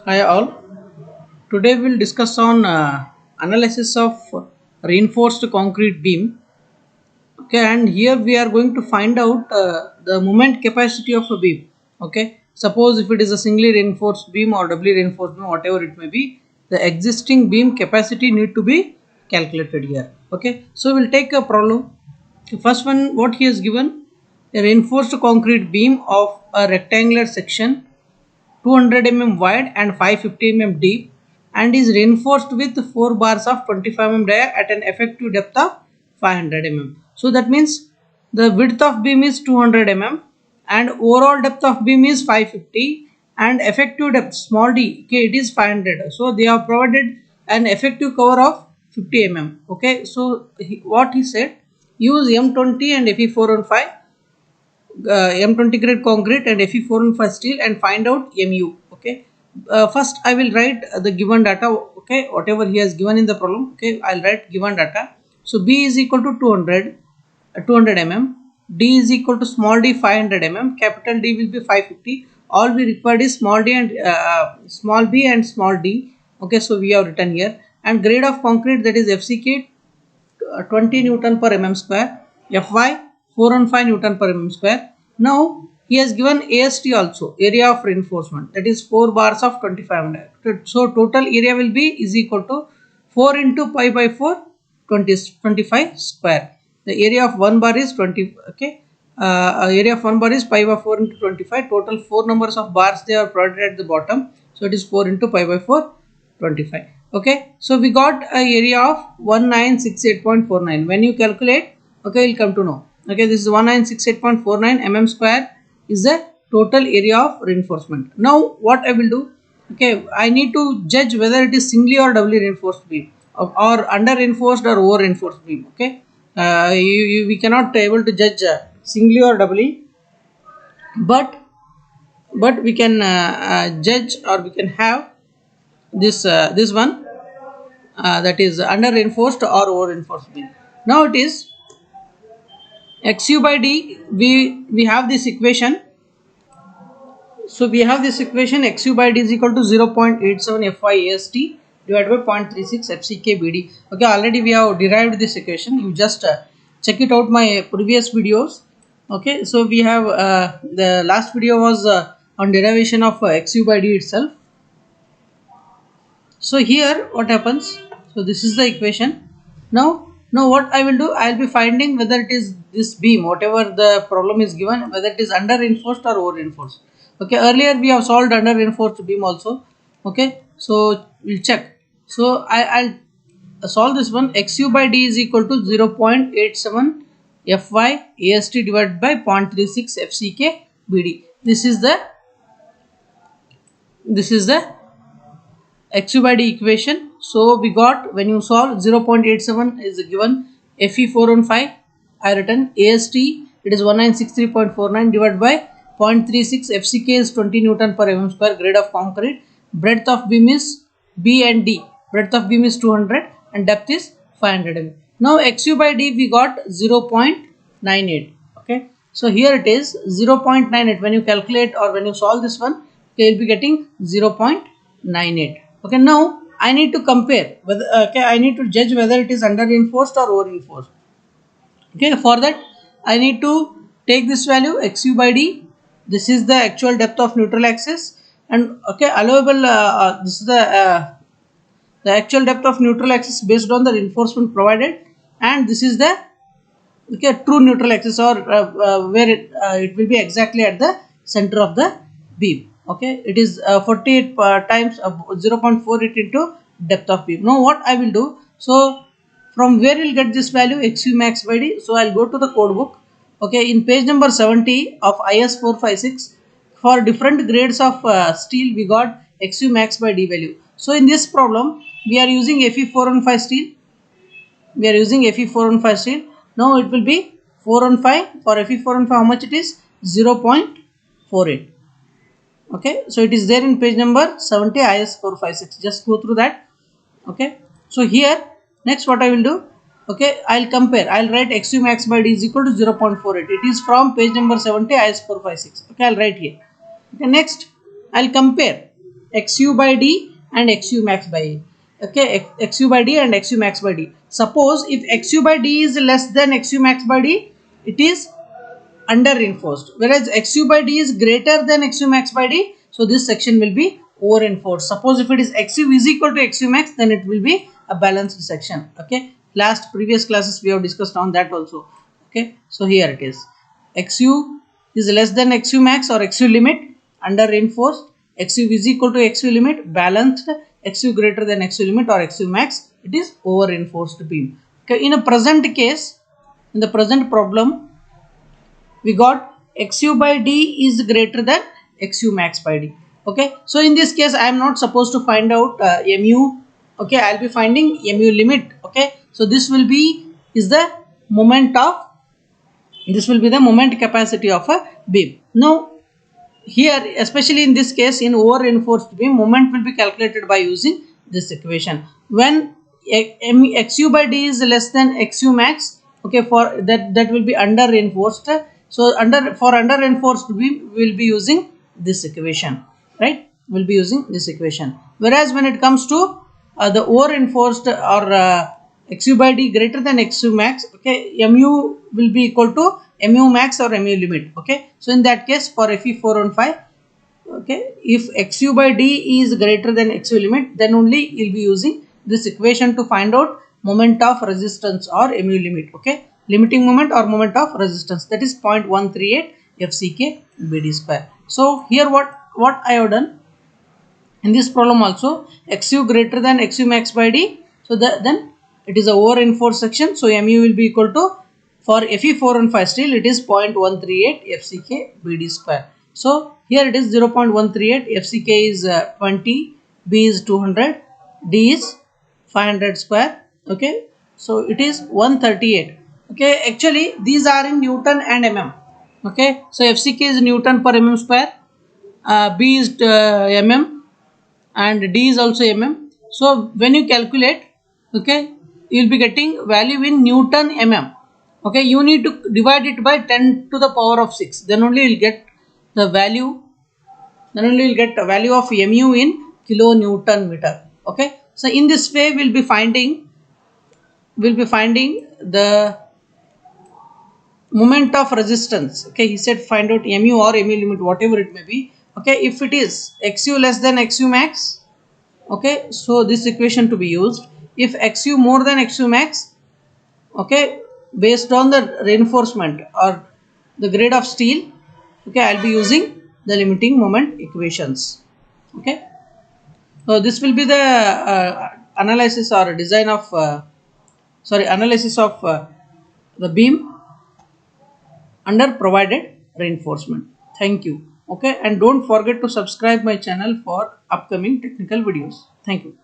Hi all. Today we'll discuss on analysis of reinforced concrete beam. Okay, and here we are going to find out the moment capacity of a beam. Okay, suppose if it is a singly reinforced beam or doubly reinforced beam, whatever it may be, the existing beam capacity need to be calculated here. Okay, so we'll take a problem. The first one, what he has given, a reinforced concrete beam of a rectangular section 200 wide and 550 deep and is reinforced with 4 bars of 25 dia at an effective depth of 500 So that means the width of beam is 200 and overall depth of beam is 550 and effective depth small d, okay, it is 500. So they have provided an effective cover of 50 Okay, so what he said, use M20 and Fe415 M20 grade concrete and Fe415 steel and find out Mu. Okay. First I will write the given data. Okay, whatever he has given in the problem. Okay, I'll write given data. So B is equal to 200 D is equal to small d 500 capital D will be 550. All we required is small d and small b and small d. Okay, so we have written here, and grade of concrete, that is FCK 20 Newton per mm square, Fy 415 Newton per mm square. Now he has given AST also, area of reinforcement, that is 4 bars of 25 mm. So total area will be is equal to 4 into pi by 4 25 square. The area of 1 bar is 20. Okay, area of 1 bar is pi by 4 into 25. Total 4 numbers of bars they are provided at the bottom. So it is 4 into pi by 4 25. Okay, so we got a area of 1968.49. When you calculate, okay, you'll come to know. Okay, this is 1968.49 mm square is the total area of reinforcement. Now what I will do, okay, I need to judge whether it is singly or doubly reinforced beam or under reinforced or over reinforced beam. Okay, we cannot able to judge singly or doubly, but we can judge, or we can have this one, that is under reinforced or over reinforced beam. Now it is xu by d, we have this equation. So we have this equation, xu by d is equal to 0.87 Fy AST divided by 0.36 FCK BD. Okay, already we have derived this equation. You just check it out my previous videos. Okay, so we have the last video was on derivation of xu by d itself. So here what happens, so this is the equation. Now what I will do, I will be finding whether it is this beam, whatever the problem is given, whether it is under reinforced or over reinforced. Okay, earlier we have solved under reinforced beam also. Okay, so we'll check. So I'll solve this one. Xu by d is equal to 0.87 Fy AST divided by 0.36 FCK BD. This is the xu by d equation. So we got, when you solve, 0.87 is given, Fe415 I written, AST it is 1963.49 divided by 0.36, FCK is 20 Newton per mm square, grade of concrete, breadth of beam is B and D, breadth of beam is 200 and depth is 500 mm. Now xu by d we got 0.98. Okay, so here it is 0.98. when you calculate or when you solve this one, you will be getting 0.98. Okay, now I need to compare whether, okay, I need to judge whether it is under reinforced or over reinforced. Okay, for that I need to take this value xu by d. This is the actual depth of neutral axis, and okay, allowable, this is the actual depth of neutral axis based on the reinforcement provided, and this is the, okay, true neutral axis, or where it will be exactly at the center of the beam. Okay, it is 48 times 0.48 into depth of beam. Now what I will do, so from where we'll get this value xu max by d, so I'll go to the code book. Okay, in page number 70 of IS 456, for different grades of steel we got xu max by d value. So in this problem we are using Fe415 steel, we are using Fe415 steel. Now it will be 415, for Fe415 how much it is, 0.48. Okay, so it is there in page number 70 IS 456, just go through that. Okay, so here next what I will do, okay, I'll compare, I'll write xu max by d is equal to 0.48. it is from page number 70 IS 456. Okay, I'll write here. Okay, next I'll compare xu by d and xu max by a. Okay, xu by d and xu max by d. Suppose if xu by d is less than xu max by d, it is under reinforced, whereas xu by d is greater than xu max by d, so this section will be over reinforced. Suppose if it is xu is equal to xu max, then it will be a balanced section. Okay, last previous classes we have discussed on that also. Okay, so here it is, xu is less than xu max or xu limit, under reinforced. Xu is equal to xu limit, balanced. Xu greater than xu limit or xu max, it is over reinforced beam. Okay, in a present case, in the present problem, we got xu by d is greater than xu max by d. Okay, so in this case I am not supposed to find out mu. Okay, I'll be finding mu limit. Okay, so this will be is the moment of, this will be the moment capacity of a beam. Now here, especially in this case, in over reinforced beam, moment will be calculated by using this equation. When xu by d is less than xu max, okay, for that will be under reinforced. So for under reinforced beam, we will be using this equation, right? We'll be using this equation. Whereas when it comes to the over reinforced or xu by d greater than xu max, okay, mu will be equal to mu max or mu limit. Okay, so in that case, for Fe415, okay, if xu by d is greater than xu limit, then only you'll be using this equation to find out moment of resistance or mu limit. Okay, limiting moment or moment of resistance, that is 0.138 FCK BD square. So here what I have done in this problem also, xu greater than xu max by d, so then it is a over reinforced section, so mu will be equal to, for Fe415 still it is 0.138 FCK BD square. So here it is 0.138, FCK is 20, B is 200, D is 500 square. Okay, so it is 138. Okay, actually these are in Newton and mm. Okay, so FCK is Newton per mm square, B is mm, and D is also mm. So when you calculate, okay, you will be getting value in Newton mm. Okay, you need to divide it by 10 to the power of 6, then only you will get the value, then only you will get the value of mu in kilonewton meter. Okay, so in this way we'll be finding the moment of resistance. Okay, he said find out mu or mu limit, whatever it may be. Okay, if it is xu less than xu max, okay, so this equation to be used. If xu more than xu max, okay, based on the reinforcement or the grade of steel, okay, I'll be using the limiting moment equations. Okay, so this will be the analysis or design of analysis of the beam under provided reinforcement. Thank you. Okay, and don't forget to subscribe my channel for upcoming technical videos. Thank you.